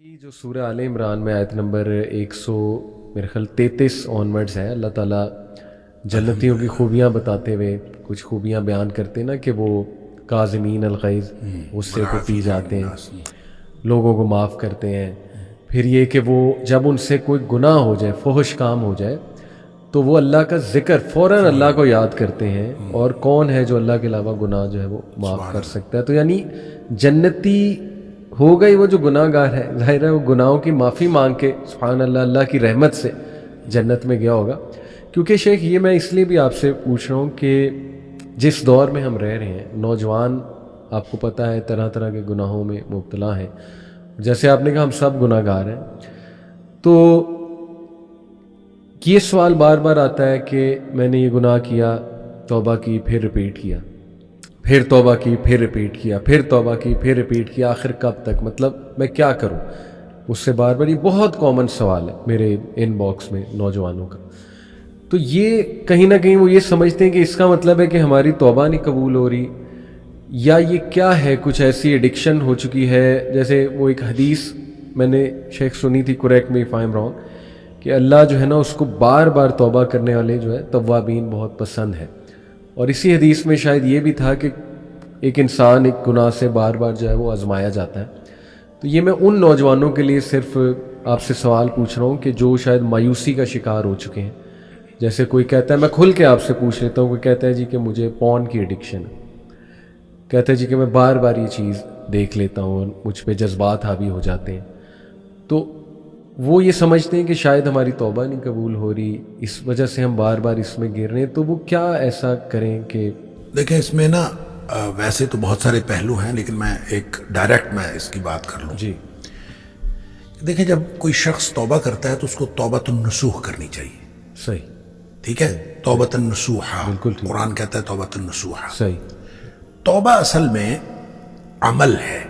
یہ جو سورہ آل عمران میں آیت نمبر 100 میرے خیال 33 آنورڈز ہے، اللہ تعالیٰ جنتیوں کی خوبیاں بتاتے ہوئے کچھ خوبیاں بیان کرتے ہیں نا کہ وہ کاظمین الغیظ غصے کو پی جاتے ہیں، لوگوں کو معاف کرتے ہیں. پھر یہ کہ وہ جب ان سے کوئی گناہ ہو جائے، فحش کام ہو جائے، تو وہ اللہ کا ذکر فوراً اللہ کو یاد کرتے ہیں. اور کون ہے جو اللہ کے علاوہ گناہ جو ہے وہ معاف کر سکتا ہے؟ تو یعنی جنتی ہو گئی وہ جو گناہ گار ہے، ظاہر ہے وہ گناہوں کی معافی مانگ کے سبحان اللہ اللہ کی رحمت سے جنت میں گیا ہوگا. کیونکہ شیخ یہ میں اس لیے بھی آپ سے پوچھ رہا ہوں کہ جس دور میں ہم رہ رہے ہیں، نوجوان آپ کو پتہ ہے طرح طرح کے گناہوں میں مبتلا ہیں. جیسے آپ نے کہا ہم سب گناہ گار ہیں، تو یہ سوال بار بار آتا ہے کہ میں نے یہ گناہ کیا، توبہ کی، پھر ریپیٹ کیا، پھر توبہ کی، پھر ریپیٹ کیا، پھر توبہ کی، پھر ریپیٹ کیا، آخر کب تک؟ مطلب میں کیا کروں؟ اس سے بار بار یہ بہت کامن سوال ہے میرے ان باکس میں نوجوانوں کا. تو یہ کہیں نہ کہیں وہ یہ سمجھتے ہیں کہ اس کا مطلب ہے کہ ہماری توبہ نہیں قبول ہو رہی، یا یہ کیا ہے، کچھ ایسی ایڈکشن ہو چکی ہے. جیسے وہ ایک حدیث میں نے شیخ سنی تھی، correct me if I am wrong, کہ اللہ جو ہے نا اس کو بار بار توبہ کرنے والے جو ہے توابین بہت پسند ہے. اور اسی حدیث میں شاید یہ بھی تھا کہ ایک انسان ایک گناہ سے بار بار جو ہے وہ آزمایا جاتا ہے. تو یہ میں ان نوجوانوں کے لیے صرف آپ سے سوال پوچھ رہا ہوں کہ جو شاید مایوسی کا شکار ہو چکے ہیں. جیسے کوئی کہتا ہے، میں کھل کے آپ سے پوچھ لیتا ہوں، کوئی کہتا ہے جی کہ مجھے پون کی ایڈکشن ہے، کہتا ہے جی کہ میں بار بار یہ چیز دیکھ لیتا ہوں اور مجھ پہ جذبات حاوی ہو جاتے ہیں. تو وہ یہ سمجھتے ہیں کہ شاید ہماری توبہ نہیں قبول ہو رہی، اس وجہ سے ہم بار بار اس میں گر رہے ہیں. تو وہ کیا ایسا کریں کہ دیکھیں اس میں نا ویسے تو بہت سارے پہلو ہیں، لیکن میں ایک ڈائریکٹ میں اس کی بات کر لوں. جی دیکھیں جب کوئی شخص توبہ کرتا ہے تو اس کو توبۃ النصوح کرنی چاہیے. صحیح، ٹھیک ہے، توبۃ النصوح، بالکل ٹھیک. قرآن کہتا ہے توبۃ النصوح. صحیح. توبہ اصل میں عمل ہے،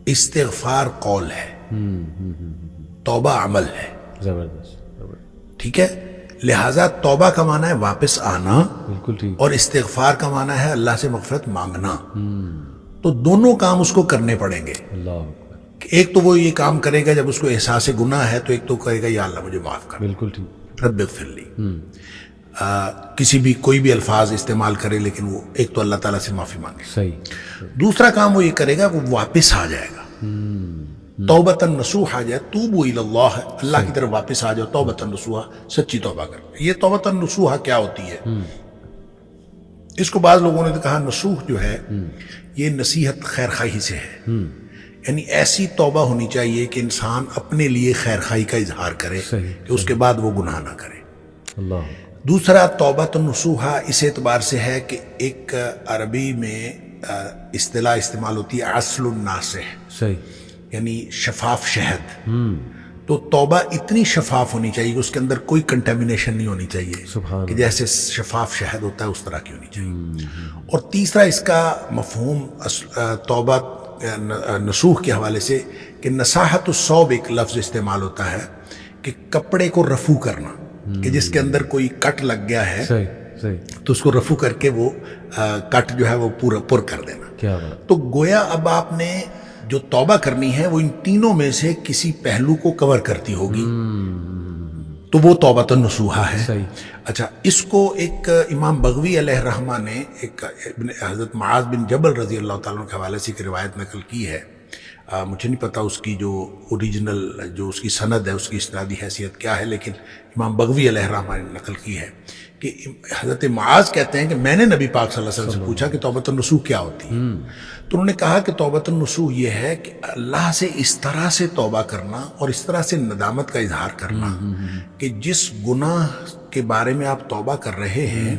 استغفار قول ہے، توبہ عمل ہے. زبردست. ٹھیک ہے، لہٰذا توبہ کا معنی ہے واپس آنا، بالکل ٹھیک. اور استغفار کا معنی ہے اللہ سے مغفرت مانگنا. تو دونوں کام اس کو کرنے پڑیں گے. اللہ اکبر. ایک تو وہ یہ کام کرے گا جب اس کو احساس گناہ ہے، تو ایک تو کہے گا یا اللہ مجھے معاف کر، بالکل ٹھیک. رب اغفر لی. کسی بھی کوئی بھی الفاظ استعمال کرے، لیکن وہ ایک تو اللہ تعالیٰ سے معافی مانگے. صحیح. دوسرا کام وہ یہ کرے گا، وہ واپس آ جائے گا. توبۃ النصوح آ جائے، توبوا الی اللہ، اللہ کی طرف واپس آ جاؤ. توبۃ النصوح، سچی توبہ کر. یہ توبۃ النصوح کیا ہوتی ہے؟ اس کو بعض لوگوں نے کہا نصوح جو ہے یہ نصیحت خیر خواہی سے ہے. یعنی ایسی توبہ ہونی چاہیے کہ انسان اپنے لیے خیر خواہی کا اظہار کرے کہ اس کے بعد وہ گناہ نہ کرے. اللہ. دوسرا توبۃ النصوح اس اعتبار سے ہے کہ ایک عربی میں اصطلاح استعمال ہوتی ہے عسل الناصح، صحیح، یعنی شفاف شہد. تو توبہ اتنی شفاف ہونی چاہیے کہ اس کے اندر کوئی کنٹامینیشن نہیں ہونی چاہیے، سبحان کہ جیسے شفاف شہد ہوتا ہے اس طرح کی ہونی چاہیے. اور تیسرا اس کا مفہوم توبہ نصوح کے حوالے سے کہ نصاحت الثوب ایک لفظ استعمال ہوتا ہے کہ کپڑے کو رفو کرنا، کہ جس کے اندر کوئی کٹ لگ گیا ہے صحیح صحیح. تو اس کو رفو کر کے وہ کٹ جو ہے وہ پورا پر کر دینا. کیا بات. تو گویا اب آپ نے جو توبہ کرنی ہے وہ ان تینوں میں سے کسی پہلو کو کور کرتی ہوگی، تو وہ توبۃ النصوح ہے. صحیح. اچھا، اس کو ایک امام بغوی علیہ الرحمہ نے ایک حضرت معاذ بن جبل رضی اللہ تعالیٰ عنہ کے حوالے سے ایک روایت نقل کی ہے. مجھے نہیں پتا اس کی جو اوریجنل جو اس کی سند ہے، اس کی اسنادی حیثیت کیا ہے، لیکن امام بغوی علیہ الرحمہ نے نقل کی ہے کہ حضرت معاذ کہتے ہیں کہ میں نے نبی پاک صلی اللہ علیہ وسلم سے پوچھا کہ توبۃ النصوح کیا ہوتی ہے. تو انہوں نے کہا کہ توبۃ النصوح یہ ہے کہ اللہ سے اس طرح سے توبہ کرنا اور اس طرح سے ندامت کا اظہار کرنا کہ جس گناہ کے بارے میں آپ توبہ کر رہے ہیں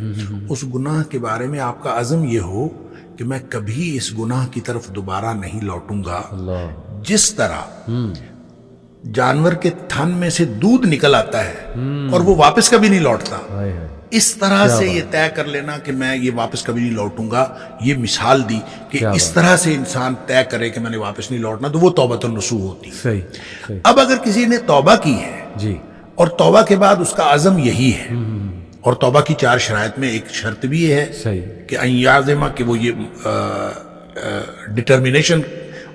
اس گناہ کے بارے میں آپ کا عزم یہ ہو کہ میں کبھی اس گناہ کی طرف دوبارہ نہیں لوٹوں گا. جس طرح جانور کے تھن میں سے دودھ نکل آتا ہے اور وہ واپس کبھی نہیں لوٹتا، اس طرح سے یہ طے کر لینا کہ میں یہ واپس کبھی نہیں لوٹوں گا. یہ مثال دی کہ اس طرح سے انسان طے کرے کہ میں نے واپس نہیں لوٹنا، تو وہ توبۃ النصوح ہوتی ہے. صحیح. اب اگر کسی نے توبہ کی ہے جی، اور توبہ کے بعد اس کا عزم یہی ہے، اور توبہ کی 4 شرائط میں ایک شرط بھی یہ ہے صحیح کہ ان یعزم، کہ وہ یہ ڈٹرمینیشن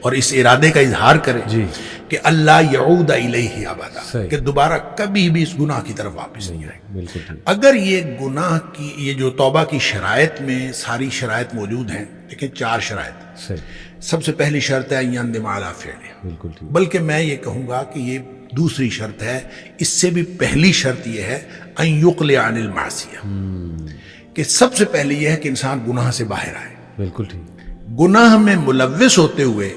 اور اس ارادے کا اظہار کرے جی کہ اللہ یعود الیہ ابدا، صحیح۔ کہ دوبارہ کبھی بھی اس گناہ کی طرف واپس نہیں آئے. بالکل ٹھیک. اگر یہ گناہ کی یہ جو توبہ کی شرائط میں ساری شرائط موجود ہیں، لیکن 4 شرائط. صحیح. سب سے پہلی شرط ہے ان یندم علی فعلہ، بالکل ٹھیک. بلکہ میں یہ کہوں گا کہ یہ دوسری شرط ہے، اس سے بھی پہلی شرط یہ ہے ان یقلع عن المعصیہ، کہ سب سے پہلے یہ ہے کہ انسان گناہ سے باہر آئے. بالکل ٹھیک. گناہ میں ملوث ہوتے ہوئے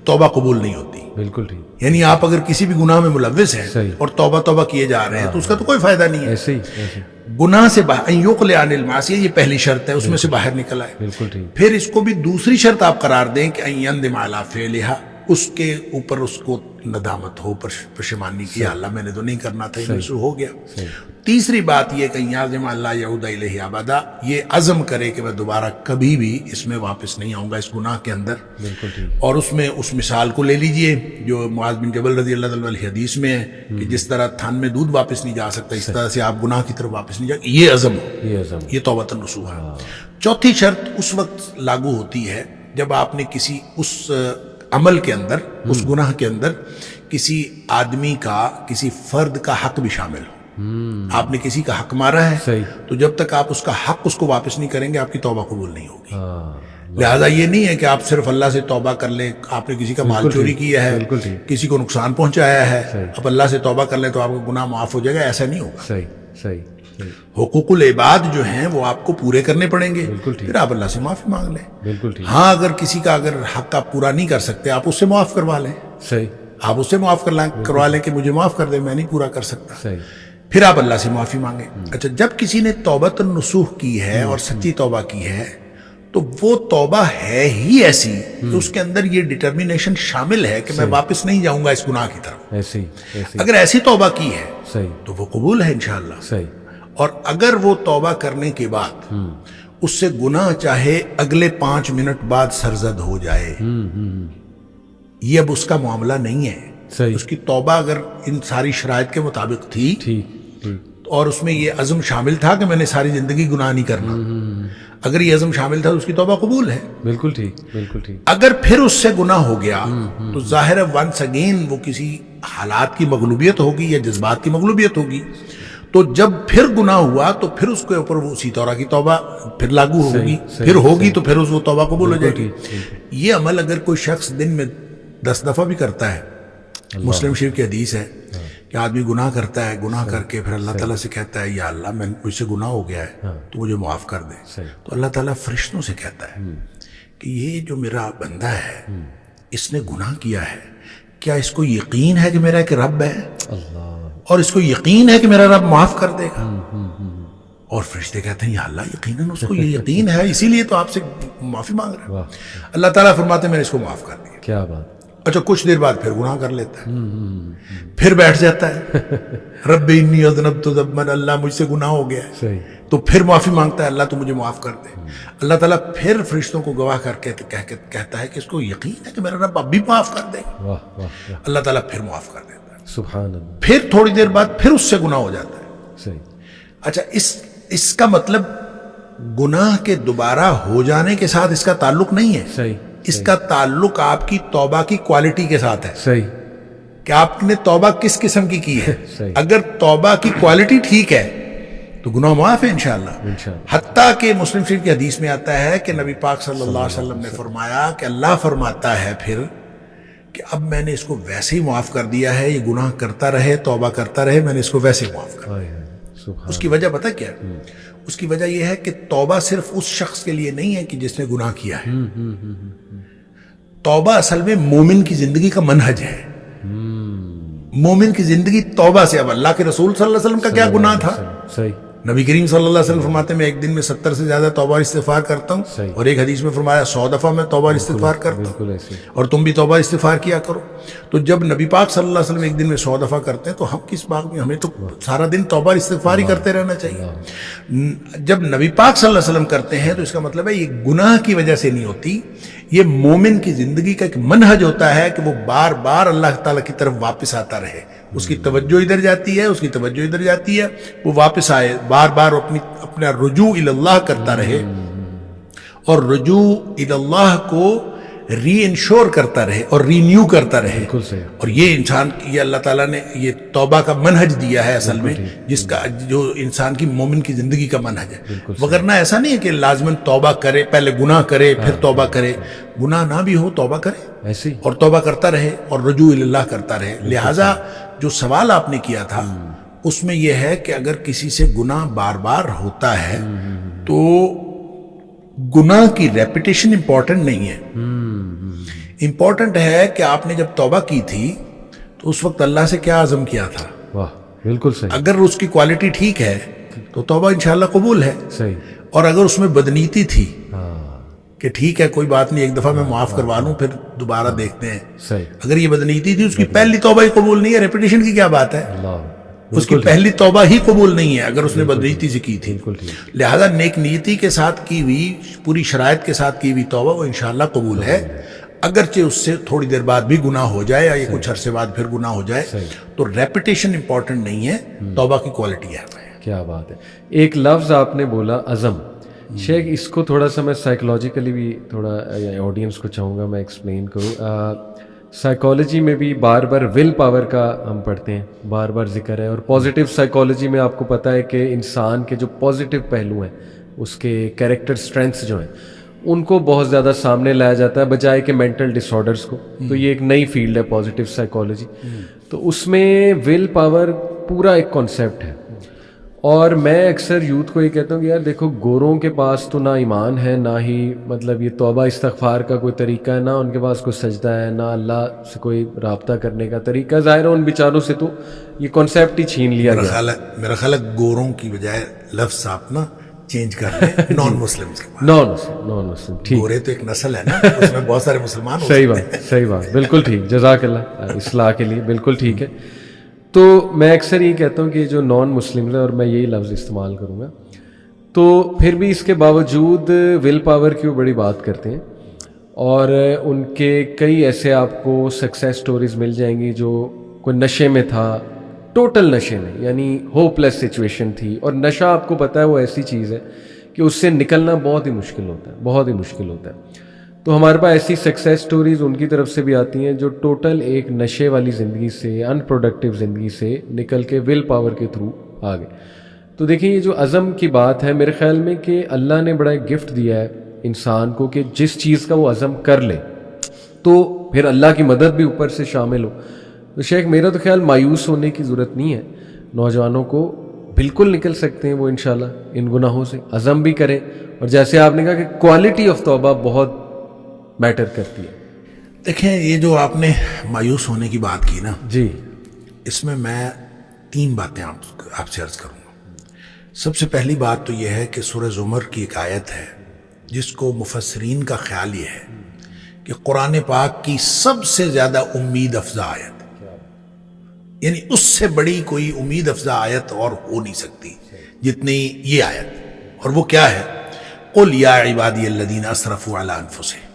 توبہ قبول نہیں ہوتی. بالکل ٹھیک. یعنی آپ اگر کسی بھی گناہ میں ملوث ہیں صحیح. اور توبہ کیے جا رہے ہیں تو اس کا تو کوئی فائدہ نہیں ہے. ایسے ہی ایسے. گناہ سے باہر ان یقلع عن المعصیہ، یہ پہلی شرط ہے، اس میں سے باہر نکل آئے. بالکل ٹھیک. پھر اس کو بھی دوسری شرط آپ قرار دیں کہ ان یندم علی فعلہ، اس کے اوپر اس کو ندامت ہو، پشیمانی کی، اللہ میں نے تو نہیں کرنا تھا، یہ مجھ سے ہو گیا. تیسری بات یہ کہ یعزم اللہ یعود الیہ ابدا، یہ عزم کرے کہ میں دوبارہ کبھی بھی اس میں واپس نہیں آؤں گا، اس گناہ کے اندر. بالکل ٹھیک. اور اس میں اس مثال کو لے لیجئے جو معاذ بن جبل رضی اللہ عنہ والی حدیث میں ہے کہ جس طرح تھن میں دودھ واپس نہیں جا سکتا، اس طرح سے آپ گناہ کی طرف واپس نہیں جا، یہ عزم ہو، یہ عزم. یہ توبۃ النصوح ہے. چوتھی شرط اس وقت لاگو ہوتی ہے جب آپ نے کسی اس عمل کے اندر، اس گناہ کے اندر کسی آدمی کا، کسی فرد کا حق بھی شامل ہو. آپ نے کسی کا حق مارا ہے، صحیح. تو جب تک آپ اس کا حق اس کو واپس نہیں کریں گے آپ کی توبہ قبول نہیں ہوگی. ہاں. لہذا یہ نہیں ہے کہ آپ صرف اللہ سے توبہ کر لیں. آپ نے کسی کا مال چوری کیا ہے، بالکل ٹھیک. کسی کو نقصان پہنچایا ہے، اب اللہ سے توبہ کر لیں تو آپ کا گناہ معاف ہو جائے گا، ایسا نہیں ہوگا. صحیح صحیح صحیح. حقوق العباد جو ہیں وہ آپ کو پورے کرنے پڑیں گے، بالکل ٹھیک. پھر آپ اللہ سے معافی مانگ لیں. بالکل ٹھیک. ہاں اگر کسی کا اگر حق آپ پورا نہیں کر سکتے آپ اس سے معاف کروا لیں، صحیح آپ اس سے معاف کروا لیں کہ مجھے معاف کر دیں، میں نہیں پورا کر سکتا. صحیح. پھر آپ اللہ سے معافی مانگیں. اچھا، جب کسی نے توبۃ النصوح کی ہے اور سچی توبہ کی ہے تو وہ توبہ ہے ہی ایسی کہ اس کے اندر یہ ڈٹرمینیشن شامل ہے کہ میں واپس نہیں جاؤں گا اس گناہ کی طرف. ایسے ہی ایسے. اگر ایسی توبہ کی ہے صحیح تو وہ قبول ہے انشاءاللہ. صحیح. اور اگر وہ توبہ کرنے کے بعد اس سے گناہ چاہے اگلے 5 منٹ بعد سرزد ہو جائے، یہ اب اس کا معاملہ نہیں ہے. صحیح. اس کی توبہ اگر ان ساری شرائط کے مطابق تھی ٹھیک ٹھیک. اور اس میں یہ عزم شامل تھا کہ میں نے ساری زندگی گناہ نہیں کرنا، اگر یہ عزم شامل تھا تو اس کی توبہ قبول ہے. بالکل ٹھیک. بالکل ٹھیک. اگر پھر اس سے گناہ ہو گیا تو ظاہر ہے ونس اگین وہ کسی حالات کی مغلوبیت ہوگی یا جذبات کی مغلوبیت ہوگی. تو جب پھر گناہ ہوا تو پھر اس کے اوپر وہ اسی طرح کی توبہ پھر لاگو ہوگی، پھر ہوگی تو پھر اس وہ توبہ قبول ہو جائے گی. یہ عمل اگر کوئی شخص دن میں 10 دفعہ بھی کرتا ہے، مسلم شریف کی حدیث ہے کہ آدمی گناہ کرتا ہے، گناہ کر کے پھر اللہ تعالیٰ سے کہتا ہے یا اللہ مجھ سے گناہ ہو گیا ہے تو مجھے معاف کر دے، تو اللہ تعالیٰ فرشتوں سے کہتا ہے کہ یہ جو میرا بندہ ہے اس نے گناہ کیا ہے، کیا اس کو یقین ہے کہ میرا ایک رب ہے اور اس کو یقین ہے کہ میرا رب معاف کر دے گا؟ اور فرشتے کہتے ہیں یا اللہ یقیناً اس کو یہ یقین ہے، اسی لیے تو آپ سے معافی مانگ رہا ہے. اللہ تعالیٰ فرماتے ہیں میں نے اس کو معاف کر دیا. کیا بات. اچھا، کچھ دیر بعد پھر گناہ کر لیتا ہے، پھر بیٹھ جاتا ہے رب انی اذنبت ذنبا، اللہ مجھ سے گناہ ہو گیا ہے. صحیح. تو پھر معافی مانگتا ہے اللہ تو مجھے معاف کر دے. اللہ تعالیٰ پھر فرشتوں کو گواہ کر کے کہتا ہے کہ اس کو یقین ہے کہ میرا رب اب بھی معاف کر دے. واہ واہ. اللہ تعالیٰ پھر معاف کر دیتا ہے. سبحان اللہ. پھر تھوڑی دیر بعد پھر اس سے گناہ ہو جاتا ہے. صحیح. اچھا، اس کا مطلب گناہ کے دوبارہ ہو جانے کے ساتھ اس کا تعلق نہیں ہے. صحیح. اس کا تعلق آپ کی توبہ کی کوالٹی کے ساتھ ہے. صحیح. کہ آپ نے توبہ کس قسم کی ہے. صحیح. اگر توبہ کی کوالٹی ٹھیک ہے تو گناہ معاف ہے انشاءاللہ. حتیٰ کہ مسلم شریف کی حدیث میں آتا ہے کہ نبی پاک صلی اللہ علیہ وسلم نے فرمایا کہ اللہ فرماتا ہے پھر کہ اب میں نے اس کو ویسے ہی معاف کر دیا ہے، یہ گناہ کرتا رہے، توبہ کرتا رہے، میں نے اس کو ویسے ہی معاف کر دیا. اس کی وجہ پتہ کیا ہے؟ اس کی وجہ یہ ہے کہ توبہ صرف اس شخص کے لیے نہیں ہے کہ جس نے گناہ کیا ہے. توبہ اصل میں مومن کی زندگی کا منہج ہے. مومن کی زندگی توبہ سے. اب اللہ کے رسول صلی اللہ علیہ وسلم کا کیا گناہ تھا؟ صحیح. نبی کریم صلی اللہ علیہ وسلم فرماتے ہیں میں ایک دن میں 70 سے زیادہ توبہ اور استغفار کرتا ہوں، اور ایک حدیث میں فرمایا 100 دفعہ میں توبہ اور استغفار کرتا ہوں، اور تم بھی توبہ استغفار کیا کرو. تو جب نبی پاک صلی اللہ علیہ وسلم ایک دن میں 100 دفعہ کرتے ہیں تو ہم کس بات میں، ہمیں تو سارا دن توبہ اور استغفار ہی کرتے رہنا چاہیے. جب نبی پاک صلی اللہ علیہ وسلم کرتے ہیں تو اس کا مطلب ہے یہ گناہ کی وجہ سے نہیں ہوتی، یہ مومن کی زندگی کا ایک منہج ہوتا ہے کہ وہ بار بار اللہ تعالیٰ کی طرف واپس آتا رہے. اس کی توجہ ادھر جاتی ہے، اس کی توجہ ادھر جاتی ہے، وہ واپس آئے، بار بار اپنا رجوع الی اللہ کرتا رہے. اور رجوع الی اللہ کو ری انشور کرتا رہے اور رینیو کرتا رہے. بالکل صحیح. اور یہ انسان یہ اللہ تعالیٰ نے یہ توبہ کا منہج دیا ہے اصل میں, جس کا جو انسان کی مومن کی زندگی کا منہج ہے. وگرنہ ایسا نہیں ہے کہ لازماً توبہ کرے, پہلے گناہ کرے پھر توبہ کرے. گناہ نہ بھی ہو توبہ کرے ایسی اور توبہ کرتا رہے اور رجوع اللہ کرتا رہے. لہٰذا جو سوال آپ نے کیا تھا اس میں یہ ہے کہ اگر کسی سے گناہ بار بار ہوتا ہے تو گناہ کی ریپیٹیشن امپورٹنٹ نہیں ہے. امپورٹنٹ ہے کہ آپ نے جب توبہ کی تھی تو اس وقت اللہ سے کیا عزم کیا تھا. واہ بالکل صحیح. اگر اس کی کوالٹی ٹھیک ہے تو توبہ انشاءاللہ قبول ہے. صحیح. اور اگر اس میں بدنیتی تھی کہ ٹھیک ہے کوئی بات نہیں, ایک دفعہ میں معاف کروا لوں پھر دوبارہ دیکھتے ہیں, صحیح. اگر یہ بدنیتی تھی, اس کی پہلی توبہ ہی قبول نہیں ہے. ریپیٹیشن کی کیا بات ہے, اللہ اس کی پہلی توبہ ہی قبول نہیں ہے اگر اس نے بدنیتی سے کی تھی. بالکل ٹھیک. لہذا نیک نیتی کے ساتھ کی ہوئی, پوری شرائط کے ساتھ کی ہوئی توبہ وہ انشاءاللہ قبول ہے. اگرچہ اس سے تھوڑی دیر بعد بھی گناہ ہو جائے یا یہ کچھ عرصے بعد پھر گناہ ہو جائے, تو ریپیٹیشن امپورٹنٹ نہیں ہے, توبہ کی کوالٹی ہے. کیا بات ہے. ایک لفظ آپ نے بولا عزم. شیخ اس کو تھوڑا سا میں سائیکولوجیکلی بھی تھوڑا آڈینس کو چاہوں گا میں ایکسپلین کروں. سائیکالوجی میں بھی بار بار ول پاور کا ہم پڑھتے ہیں, بار بار ذکر ہے. اور پازیٹیو سائیکالوجی میں آپ کو پتہ ہے کہ انسان کے جو پازیٹیو پہلو ہیں, اس کے کیریکٹر اسٹرینتھس جو ہیں, ان کو بہت زیادہ سامنے لایا جاتا ہے بجائے کہ مینٹل ڈس آرڈرس کو. تو یہ ایک نئی فیلڈ ہے پازیٹیو سائیکالوجی. تو اس میں ول پاور پورا ایک کانسیپٹ ہے. اور میں اکثر یوتھ کو یہ کہتا ہوں کہ یار دیکھو, گوروں کے پاس تو نہ ایمان ہے, نہ ہی مطلب یہ توبہ استغفار کا کوئی طریقہ ہے, نہ ان کے پاس کوئی سجدہ ہے, نہ اللہ سے کوئی رابطہ کرنے کا طریقہ. ظاہر ہے ان بیچاروں سے تو یہ کانسیپٹ ہی چھین لیا گیا. میرا خیال ہے گوروں کی بجائے لفظ آپ نا چینج کر لیں, نان مسلم. نان مسلم ٹھیک. گورے تو ایک نسل ہے نا, اس میں بہت سارے مسلمان. صحیح بات بالکل ٹھیک. جزاک اللہ اصلاح کے لیے بالکل ٹھیک ہے. تو میں اکثر یہ کہتا ہوں کہ جو نان مسلم ہے, اور میں یہی لفظ استعمال کروں گا, تو پھر بھی اس کے باوجود ول پاور کی وہ بڑی بات کرتے ہیں. اور ان کے کئی ایسے آپ کو سکسیس سٹوریز مل جائیں گی جو کوئی نشے میں تھا, ٹوٹل نشے میں, یعنی ہوپ لیس سچویشن تھی. اور نشہ آپ کو پتہ ہے وہ ایسی چیز ہے کہ اس سے نکلنا بہت ہی مشکل ہوتا ہے, بہت ہی مشکل ہوتا ہے. تو ہمارے پاس ایسی سکسیس سٹوریز ان کی طرف سے بھی آتی ہیں جو ٹوٹل ایک نشے والی زندگی سے, ان پروڈکٹیو زندگی سے نکل کے ول پاور کے تھرو آ گئے. تو دیکھیں یہ جو عزم کی بات ہے, میرے خیال میں کہ اللہ نے بڑا ایک گفٹ دیا ہے انسان کو کہ جس چیز کا وہ عزم کر لے تو پھر اللہ کی مدد بھی اوپر سے شامل ہو. تو شیخ میرا تو خیال مایوس ہونے کی ضرورت نہیں ہے. نوجوانوں کو بالکل نکل سکتے ہیں وہ انشاءاللہ ان گناہوں سے, عزم بھی کریں. اور جیسے آپ نے کہا کہ کوالٹی آف توبہ بہت میٹر کرتی ہے. دیکھیں یہ جو آپ نے مایوس ہونے کی بات کی نا, جی, اس میں 3 باتیں آپ سے عرض کروں گا. سب سے پہلی بات تو یہ ہے کہ سورہ زمر کی ایک آیت ہے جس کو مفسرین کا خیال یہ ہے کہ قرآن پاک کی سب سے زیادہ امید افزا آیت, یعنی اس سے بڑی کوئی امید افزا آیت اور ہو نہیں سکتی جتنی یہ آیت. اور وہ کیا ہے, قل یا عبادی الذین اسرفوا علی انفسہم,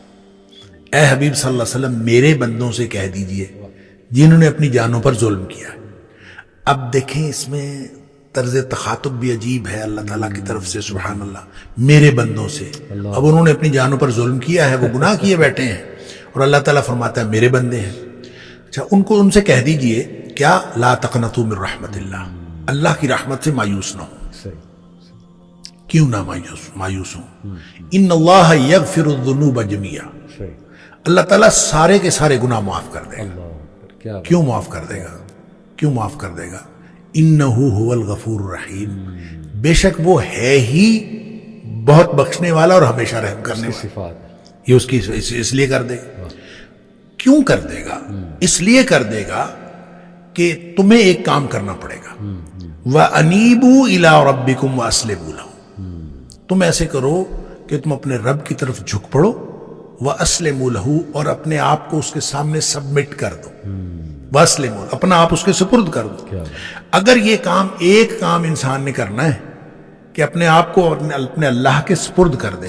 اے حبیب صلی اللہ علیہ وسلم میرے بندوں سے کہہ دیجئے جنہوں نے اپنی جانوں پر ظلم کیا. اب دیکھیں اس میں طرز تخاطب بھی عجیب ہے اللہ تعالیٰ کی طرف سے, سبحان اللہ, میرے بندوں سے. اب انہوں نے اپنی جانوں پر ظلم کیا ہے, وہ گناہ کیے بیٹھے ہیں, اور اللہ تعالیٰ فرماتا ہے میرے بندے ہیں. اچھا, ان سے کہہ دیجئے کیا, لا تقنطوا من رحمت اللہ, اللہ کی رحمت سے مایوس نہ ہو. کیوں نہ مایوس ہوں, ان اللہ یغفر الذنوب جميعا, اللہ تعالیٰ سارے کے سارے گناہ معاف کر دے گا. کیوں معاف کر دے گا, کیوں معاف کر دے گا, انہ هو الغفور الرحیم, بے شک وہ ہے ہی بہت بخشنے والا اور ہمیشہ رحم کرنے والا. یہ اس کی اس لیے کر دے گا. کیوں کر دے گا, اس لیے کر دے گا کہ تمہیں ایک کام کرنا پڑے گا, وَأَنِيبُوا إِلَىٰ رَبِّكُمْ وَأَسْلِمُوا لَهُ, تم ایسے کرو کہ تم اپنے رب کی طرف جھک پڑو, وَأَسْلِمُوا لَهُ, اور اپنے آپ کو اس کے سامنے سبمٹ کر دو. وَأَسْلِمُوا, اپنا آپ اس کے سپرد کر دو. اگر یہ کام ایک کام انسان نے کرنا ہے کہ اپنے آپ کو اپنے اللہ کے سپرد کر دے,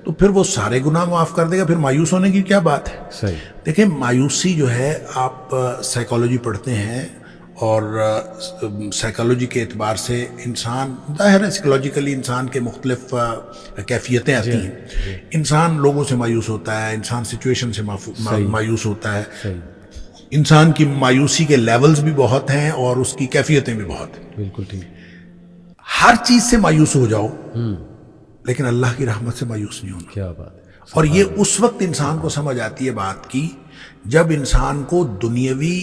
تو پھر وہ سارے گناہ معاف کر دے گا. پھر مایوس ہونے کی کیا بات ہے. دیکھیں مایوسی جو ہے, آپ سائیکالوجی پڑھتے ہیں اور سائیکالوجی کے اعتبار سے انسان ظاہر ہے سائیکالوجیکلی انسان کے مختلف کیفیتیں آتی ہیں. انسان لوگوں سے مایوس ہوتا ہے, انسان سچویشن سے مایوس ہوتا ہے, انسان کی مایوسی کے لیولز بھی بہت ہیں اور اس کی کیفیتیں بھی بہت ہیں. بالکل ٹھیک. ہر چیز سے مایوس ہو جاؤ لیکن اللہ کی رحمت سے مایوس نہیں ہونا. کیا بات ہے. اور یہ اس وقت انسان کو سمجھ آتی ہے بات کی جب انسان کو دنیاوی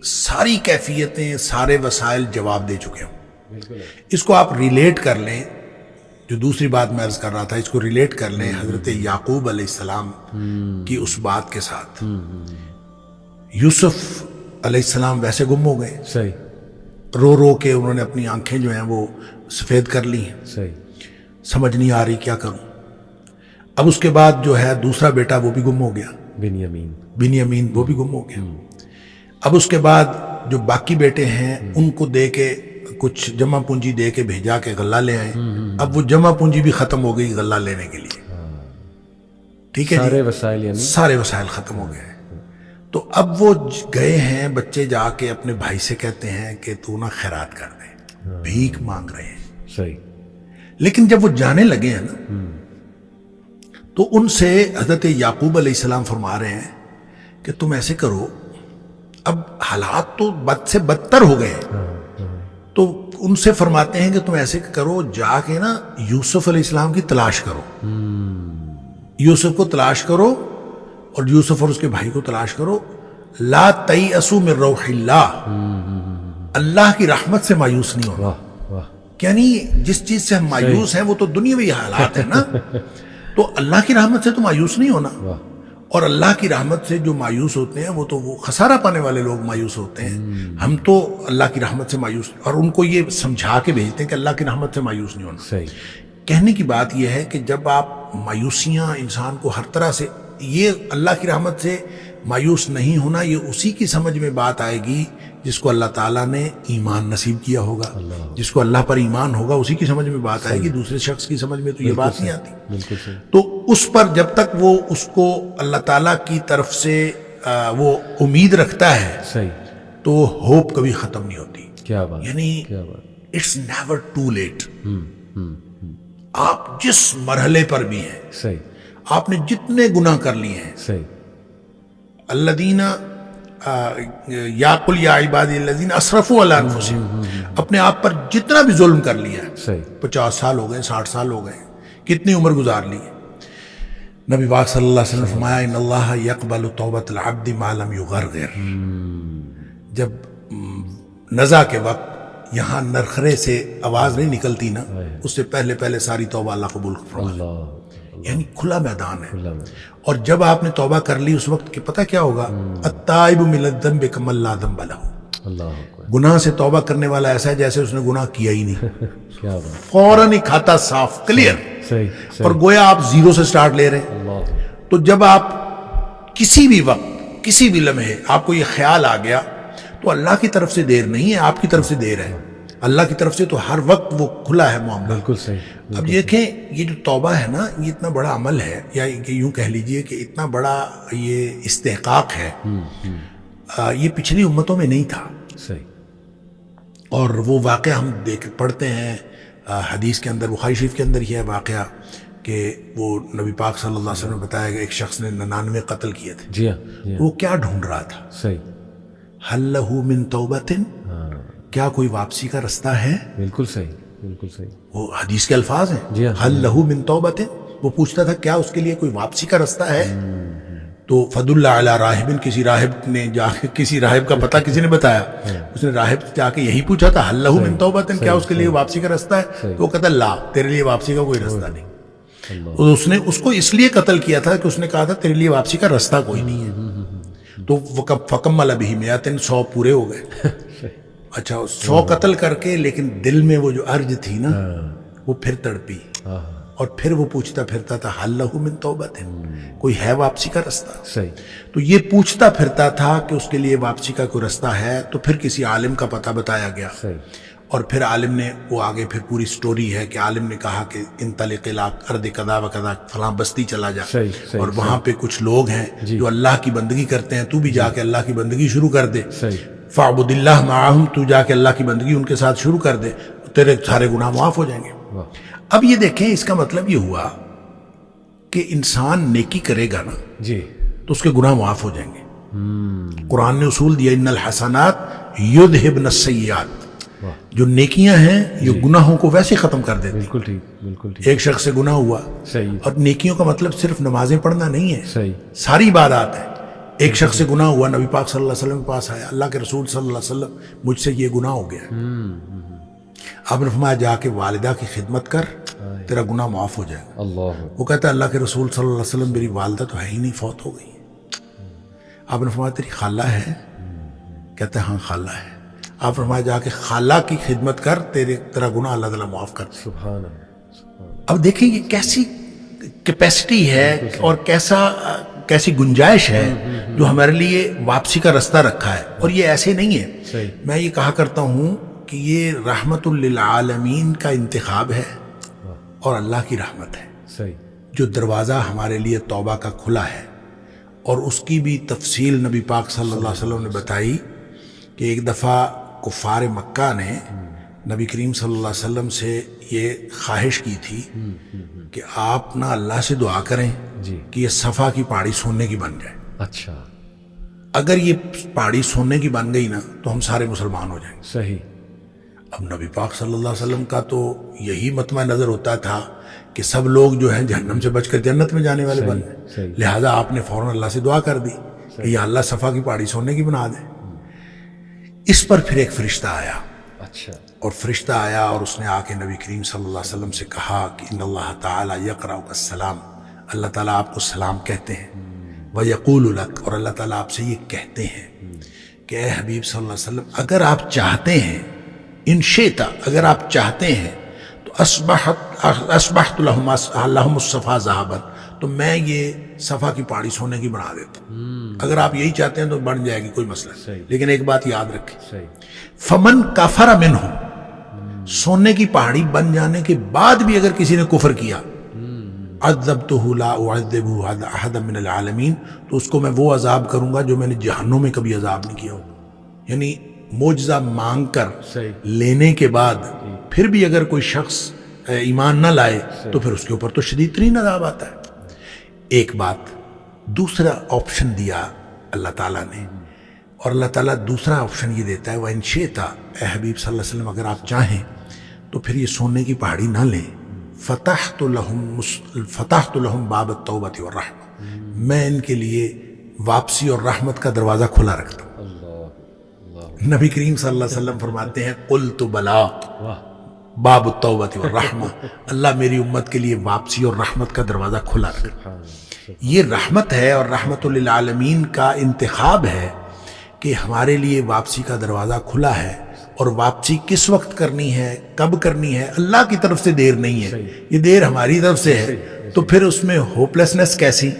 ساری کیفیتیں, سارے وسائل جواب دے چکے ہوں. اس کو آپ ریلیٹ کر لیں, جو دوسری بات میں عرض کر رہا تھا, اس کو ریلیٹ کر لیں حضرت یعقوب علیہ السلام کی اس بات کے ساتھ. یوسف علیہ السلام ویسے گم ہو گئے, صحیح, رو رو کے انہوں نے اپنی آنکھیں جو ہیں وہ سفید کر لی ہیں, صحیح, سمجھ نہیں آ رہی کیا کروں. اب اس کے بعد جو ہے دوسرا بیٹا وہ بھی گم ہو گیا, بنیامین وہ بھی گم ہو گیا. اب اس کے بعد جو باقی بیٹے ہیں ان کو دے کے کچھ جمع پونجی دے کے بھیجا کہ غلہ لے آئیں. اب وہ جمع پونجی بھی ختم ہو گئی غلہ لینے کے لیے. ٹھیک ہے, سارے وسائل, یعنی سارے وسائل ختم ہو گئے. تو اب وہ گئے ہیں بچے جا کے اپنے بھائی سے کہتے ہیں کہ تو نہ خیرات کر دے, بھیک مانگ رہے ہیں. صحیح. لیکن جب وہ جانے لگے ہیں نا تو ان سے حضرت یعقوب علیہ السلام فرما رہے ہیں کہ تم ایسے کرو, اب حالات تو بد سے بدتر ہو گئے ہیں, تو ان سے فرماتے ہیں کہ تم ایسے کرو, جا کے نا یوسف علیہ السلام کی تلاش کرو, یوسف کو تلاش کرو اور یوسف اور اس کے بھائی کو تلاش کرو. لا تیأسوا من روح اللہ, اللہ کی رحمت سے مایوس نہیں ہونا. یعنی جس چیز سے ہم مایوس ہیں وہ تو دنیاوی حالات ہیں نا, تو اللہ کی رحمت سے تو مایوس نہیں ہونا. اور اللہ کی رحمت سے جو مایوس ہوتے ہیں وہ تو وہ خسارہ پانے والے لوگ مایوس ہوتے ہیں. ہم تو اللہ کی رحمت سے مایوس, اور ان کو یہ سمجھا کے بھیجتے ہیں کہ اللہ کی رحمت سے مایوس نہیں ہونا. صحیح. کہنے کی بات یہ ہے کہ جب آپ مایوسیاں انسان کو ہر طرح سے, یہ اللہ کی رحمت سے مایوس نہیں ہونا, یہ اسی کی سمجھ میں بات آئے گی جس کو اللہ تعالیٰ نے ایمان نصیب کیا ہوگا, جس کو اللہ پر ایمان ہوگا اسی کی سمجھ میں بات آئے گی. دوسرے شخص کی سمجھ میں تو یہ بات نہیں آتی. بالکل صحیح. تو اس پر جب تک وہ اس کو اللہ تعالیٰ کی طرف سے وہ امید رکھتا ہے, صحیح, تو ہوپ کبھی ختم نہیں ہوتی. کیا بات, یعنی کیا بات. It's never too late. آپ جس مرحلے پر بھی ہیں, صحیح, آپ نے جتنے گناہ کر لیے ہیں, صحیح, الذین یا قل یا عبادی الذین اسرفوا علی انفسہم, اپنے آپ پر جتنا بھی ظلم کر لیا ہے, صحیح, 50 سال ہو گئے, 60 سال ہو گئے, کتنی عمر گزار لی ہے. نبی پاک صلی اللہ علیہ وسلم فرمایا ان اللہ یقبل توبۃ العبد ما لم یغرغر. جب نزع کے وقت یہاں نرخرے سے آواز نہیں نکلتی نا, اس سے پہلے پہلے ساری توبہ اللہ قبول فرماتا ہے. یعنی کھلا میدان ہے. اور جب آپ نے توبہ کر لی اس وقت کہ پتہ کیا ہوگا, التائب من الذنب کمن لا ذنب لہ. گناہ سے توبہ کرنے والا ایسا ہے جیسے اس نے گناہ کیا ہی نہیں. فوراً ہی کھاتا صاف, کلیئر. اور گویا آپ زیرو سے سٹارٹ لے رہے ہیں. تو جب آپ کسی بھی وقت کسی بھی لمحے آپ کو یہ خیال آ گیا تو اللہ کی طرف سے دیر نہیں ہے, آپ کی طرف سے دیر ہے. اللہ کی طرف سے تو ہر وقت وہ کھلا ہے معاملہ. بالکل صحیح. اب دیکھیں یہ جو توبہ ہے نا, یہ اتنا بڑا عمل ہے, یا یوں کہہ لیجئے کہ اتنا بڑا یہ استحقاق ہے, یہ پچھلی امتوں میں نہیں تھا. صحیح. اور وہ واقعہ ہم پڑھتے ہیں حدیث کے اندر, بخاری شریف کے اندر یہ ہے واقعہ کہ وہ نبی پاک صلی اللہ علیہ وسلم نے بتایا کہ ایک شخص نے 99 قتل کیے تھے. جی ہاں. وہ کیا ڈھونڈ رہا تھا؟ صحیح. حل لہ من توبۃ, کیا کوئی واپسی کا رستہ ہے؟ بالکل صحیح, بالکل صحیح. وہ حدیث کے الفاظ ہیں. جی ہاں. حل لہ من توبۃ, وہ پوچھتا تھا کیا اس کے لیے کوئی واپسی کا رستہ ہے؟ تو فدل علی راہب, کسی راہب نے جا کے, کسی راہب کا پتہ کسی نے بتایا, اس نے راہب جا کے یہی پوچھا تھا حل لہ من توبۃ, کیا اس کے لیے واپسی کا رستہ ہے؟ تو وہ کہتا لا, تیرے لیے واپسی کا کوئی رستہ نہیں. اس نے اس کو اس لیے قتل کیا تھا کہ اس نے کہا تھا تیرے لیے واپسی کا رستہ کوئی نہیں ہے. تو فکمل بہ مئۃ, 100 پورے ہو گئے. اچھا 100 قتل کر کے, لیکن دل میں وہ جو ارج تھی نا وہ پھر تڑپی, اور پھر وہ پوچھتا پھرتا تھا حل لہ من توبۃ, کوئی ہے واپسی کا رستہ؟ صحیح. تو یہ پوچھتا پھرتا تھا کہ اس کے لیے واپسی کا کوئی رستہ ہے. تو پھر کسی عالم کا پتہ بتایا گیا, اور پھر عالم نے وہ آگے پھر پوری سٹوری ہے کہ عالم نے کہا کہ انطلق الی ارض کذا و کذا, فلاں بستی چلا جا, اور وہاں پہ کچھ لوگ ہیں جو اللہ کی بندگی کرتے ہیں, تو بھی جا کے اللہ کی بندگی شروع کر دے. فَعْبُدِ مَعَهُمْ، تو جا کے اللہ کی بندگی ان کے ساتھ شروع کر دے، تیرے سارے گناہ معاف ہو جائیں گے۔ اب یہ دیکھیں، اس کا مطلب یہ ہوا کہ انسان نیکی کرے گا نا جی تو اس کے گناہ معاف ہو جائیں گے۔ قرآن نے اصول دیا، ان الحسنات یذہبن السیئات، جو نیکیاں ہیں یہ گناہوں کو ویسے ختم کر دیتی۔ بالکل ٹھیک، بالکل ٹھیک، ایک شخص سے گناہ ہوا، صحیح، اور نیکیوں کا مطلب صرف نمازیں پڑھنا نہیں ہے، صحیح، ساری عبادات ہے۔ ایک شخص سے گناہ ہوا، نبی پاک صلی اللہ علیہ وسلم کے پاس آیا، اللہ کے رسول صلی اللہ علیہ وسلم مجھ سے یہ گناہ ہو گیا، آپ نے فرمایا جا کے والدہ کی خدمت کر، تیرا گناہ معاف ہو جائے گا۔ اللہ، وہ کہتا ہے اللہ کے رسول صلی اللہ علیہ وسلم میری والدہ تو ہے ہی نہیں، فوت ہو گئی۔ آپ نے فرمایا تیری خالہ ہے؟ کہتا ہے ہاں خالہ ہے۔ آپ فرمایا جا کے خالہ کی خدمت کر، تیرا گناہ اللہ تعالیٰ معاف کر دے۔ سبحان اللہ۔ اب دیکھیں یہ کیسی کیپیسٹی ہے اور کیسی گنجائش ہے جو ہمارے لیے واپسی کا رستہ رکھا ہے، اور یہ ایسے نہیں ہے۔ صحیح، میں یہ کہا کرتا ہوں کہ یہ رحمت للعالمین کا انتخاب ہے اور اللہ کی رحمت ہے، صحیح، جو دروازہ ہمارے لیے توبہ کا کھلا ہے، اور اس کی بھی تفصیل نبی پاک صلی اللہ علیہ وسلم نے بتائی کہ ایک دفعہ کفار مکہ نے نبی کریم صلی اللہ علیہ وسلم سے یہ خواہش کی تھی کہ آپ نہ اللہ سے دعا کریں جی، کہ یہ صفا کی پہاڑی سونے کی بن جائے، اچھا، اگر یہ پہاڑی سونے کی بن گئی نا تو ہم سارے مسلمان ہو جائیں گے۔ صحیح، اب نبی پاک صلی اللہ علیہ وسلم کا تو یہی مطمع نظر ہوتا تھا کہ سب لوگ جو ہیں جہنم سے بچ کر جنت میں جانے والے بن صحیح، جائیں، لہٰذا آپ نے فوراً اللہ سے دعا کر دی کہ یا اللہ صفا کی پہاڑی سونے کی بنا دے۔ اس پر پھر ایک فرشتہ آیا، اچھا، اور فرشتہ آیا اور اس نے آ کے نبی کریم صلی اللہ علیہ وسلم سے کہا کہ ان اللہ تعالیٰ یقرأک السلام، اللہ تعالیٰ آپ کو سلام کہتے ہیں، وَيَقُولُ لَكَ، اور اللہ تعالیٰ آپ سے یہ کہتے ہیں کہ اے حبیب صلی اللہ علیہ وسلم اگر آپ چاہتے ہیں، ان شئتا، اگر آپ چاہتے ہیں تو اصبحت لہم الصفا ذهبا، تو میں یہ صفا کی پہاڑی سونے کی بنا دیتا ہوں، اگر آپ یہی چاہتے ہیں تو بن جائے گی، کوئی مسئلہ نہیں۔ لیکن ایک بات یاد رکھیں، صحیح، فمن کفر منہ، سونے کی پہاڑی بن جانے کے بعد بھی اگر کسی نے کفر کیا، عذبتہ لا اعذبہ احدا من العالمین، تو اس کو میں وہ عذاب کروں گا جو میں نے جہنم میں کبھی عذاب نہیں کیا ہوگا۔ یعنی معجزہ مانگ کر صحیح، لینے کے بعد پھر بھی اگر کوئی شخص ایمان نہ لائے تو پھر اس کے اوپر تو شدید ترین عذاب آتا ہے۔ ایک بات، دوسرا آپشن دیا اللہ تعالیٰ نے، اور اللہ تعالیٰ دوسرا آپشن یہ دیتا ہے وَإِن شِئْتَ، اے حبیب صلی اللہ علیہ وسلم اگر آپ چاہیں تو پھر یہ سونے کی پہاڑی نہ لیں، فتحت لہم باب التوبۃ والرحمہ، میں ان کے لیے واپسی اور رحمت کا دروازہ کھلا رکھتا ہوں۔ نبی کریم صلی اللہ علیہ وسلم فرماتے ہیں قلت بلا باب التوبۃ والرحمہ، اللہ میری امت کے لیے واپسی اور رحمت کا دروازہ کھلا رکھتا۔ یہ رحمت ہے اور رحمت للعالمین کا انتخاب ہے کہ ہمارے لیے واپسی کا دروازہ کھلا ہے، اور واپسی کس وقت کرنی ہے، کب کرنی ہے، اللہ کی طرف سے دیر نہیں ہے، یہ دیر ہماری طرف سے ہے۔ تو پھر اس میں ہوپلیسنس کیسی،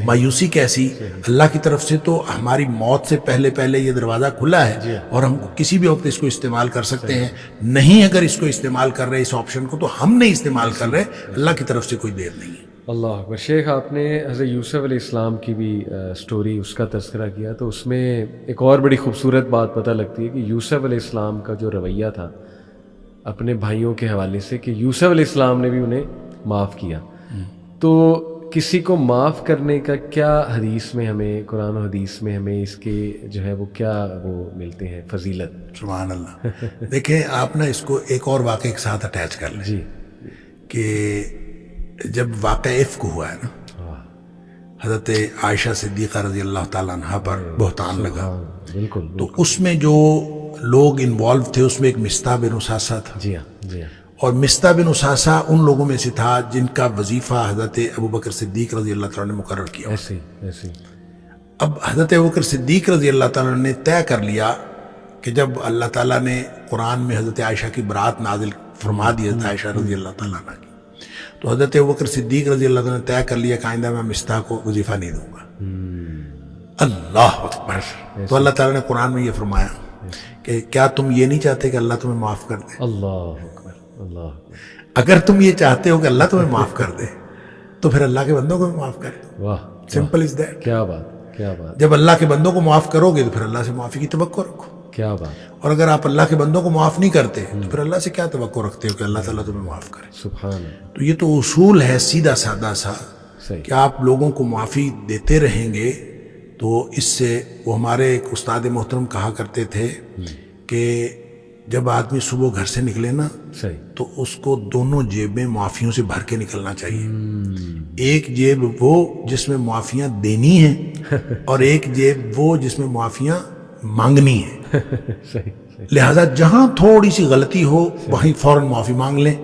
مایوسی کیسی؟ اللہ کی طرف سے تو ہماری موت سے پہلے یہ دروازہ کھلا ہے اور ہم کسی بھی وقت اس کو استعمال کر سکتے ہیں۔ نہیں اگر اس کو استعمال کر رہے اس آپشن کو، تو ہم نہیں استعمال کر رہے، اللہ کی طرف سے کوئی دیر نہیں ہے۔ اللہ اکبر۔ شیخ، آپ نے حضرت یوسف علیہ السلام کی بھی سٹوری، اس کا تذکرہ کیا، تو اس میں ایک اور بڑی خوبصورت بات پتہ لگتی ہے کہ یوسف علیہ السلام کا جو رویہ تھا اپنے بھائیوں کے حوالے سے، کہ یوسف علیہ السلام نے بھی انہیں معاف کیا، تو کسی کو معاف کرنے کا کیا حدیث میں ہمیں، قرآن و حدیث میں ہمیں اس کے جو ہے وہ کیا وہ ملتے ہیں فضیلت؟ سبحان اللہ۔ دیکھیں آپ نا اس کو ایک اور واقعے کے ساتھ اٹیچ کر لیں، جی، کہ جب واقعہ افک ہوا ہے نا، حضرت عائشہ صدیقہ رضی اللہ تعالیٰ عنہ پر بہتان لگا، بالکل، تو اس میں جو لوگ انوالو تھے اس میں ایک مصطح بن اساسہ تھا، جی ہاں، جی ہاں، اور مصطح بن اساسہ ان لوگوں میں سے تھا جن کا وظیفہ حضرت ابوبکر صدیق رضی اللہ تعالیٰ نے مقرر کیا۔ ایسے اب حضرت ابوبکر صدیق رضی اللہ تعالیٰ نے طے کر لیا کہ جب اللہ تعالیٰ نے قرآن میں حضرت عائشہ کی برات نازل فرما دی، حضرت عائشہ رضی اللہ تعالیٰ عنہ کی، تو حضرت ابوبکر صدیق رضی اللہ تعالیٰ نے طے کر لیا کہ آئندہ میں مصطح کو وظیفہ نہیں دوں گا۔ اللہ اکبر۔ تو اللہ تعالیٰ نے قرآن میں یہ فرمایا کہ کیا تم یہ نہیں چاہتے کہ اللہ تمہیں معاف کر دے؟ اللہ اکبر، اللہ اکبر۔ اگر تم یہ چاہتے ہو کہ اللہ تمہیں معاف کر دے تو پھر اللہ کے بندوں کو بھی معاف کر دو۔ واہ، سمپل از دیٹ۔ کیا بات، کیا بات۔ جب اللہ کے بندوں کو معاف کرو گے تو پھر اللہ سے معافی کی توقع رکھو۔ کیا بات، اور اگر آپ اللہ کے بندوں کو معاف نہیں کرتے تو پھر اللہ سے کیا توقع رکھتے ہو کہ اللہ تعالیٰ تمہیں معاف کرے؟ سبحان اللہ، تو یہ تو اصول ہے سیدھا سادہ سا صحیح، کہ آپ لوگوں کو معافی دیتے رہیں گے تو اس سے، وہ ہمارے ایک استاد محترم کہا کرتے تھے کہ جب آدمی صبح گھر سے نکلے نا صحیح، تو اس کو دونوں جیبیں معافیوں سے بھر کے نکلنا چاہیے. ایک جیب وہ جس میں معافیاں دینی ہیں اور ایک جیب وہ جس میں معافیاں مانگنی ہیں. صحیح، لہٰذا جہاں تھوڑی سی غلطی ہو وہیں فوراً معافی مانگ لیں،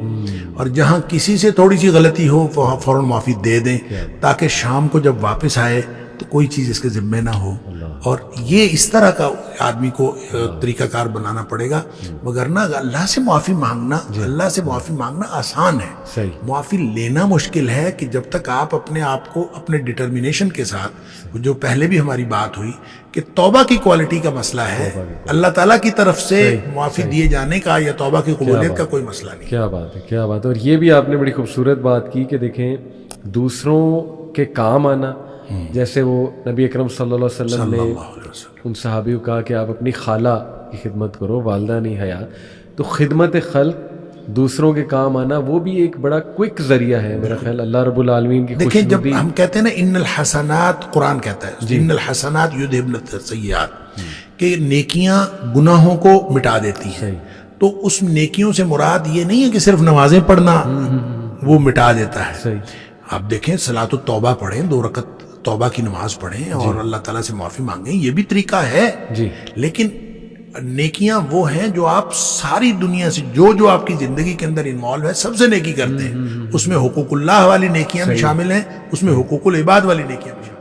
اور جہاں کسی سے تھوڑی سی غلطی ہو وہاں فوراً معافی دے دیں، تاکہ شام کو جب واپس آئے تو کوئی چیز اس کے ذمے نہ ہو. اور یہ اس طرح کا آدمی کو طریقہ کار بنانا پڑے گا، وگرنہ اللہ سے معافی مانگنا، اللہ سے معافی مانگنا آسان ہے، صحیح، معافی لینا مشکل ہے. کہ جب تک آپ اپنے آپ کو اپنے ڈٹرمنیشن کے ساتھ، جو پہلے بھی ہماری بات ہوئی کہ توبہ کی کوالٹی کا مسئلہ ہے، اللہ تعالیٰ کی طرف سے معافی دیے جانے کا یا توبہ کی قبولیت کا کوئی مسئلہ نہیں. کیا بات ہے، کیا بات ہے. اور یہ بھی آپ نے بڑی خوبصورت بات کی کہ دیکھیں دوسروں کے کام آنا، جیسے وہ نبی اکرم صلی اللہ علیہ وسلم نے ان صحابی کو کہا کہ آپ اپنی خالہ کی خدمت کرو، والدہ نہیں حیات، تو خدمت خلق، دوسروں کے کام آنا، وہ بھی ایک بڑا کوئک ذریعہ ہے میرا خیال اللہ رب العالمین کی دیکھیں جب خوشنودی. ہم کہتے ہیں نا ان الحسنات، قرآن کہتا ہے ان الحسنات یذہبن السیئات، کہ نیکیاں گناہوں کو مٹا دیتی ہیں. تو اس نیکیوں سے مراد یہ نہیں ہے کہ صرف نمازیں پڑھنا وہ مٹا دیتا ہے. صحیح، آپ دیکھیں صلاۃ التوبہ پڑھیں، 2 رکعت توبہ کی نماز پڑھیں اور اللہ تعالیٰ سے معافی مانگیں، یہ بھی طریقہ ہے. جی، لیکن نیکیاں وہ ہیں جو آپ ساری دنیا سے، جو آپ کی زندگی کے اندر انوالو ہے، سب سے نیکی کرتے ہیں. اس میں حقوق اللہ والی نیکیاں بھی شامل ہیں، اس میں حقوق العباد والی نیکیاں بھی شامل ہیں.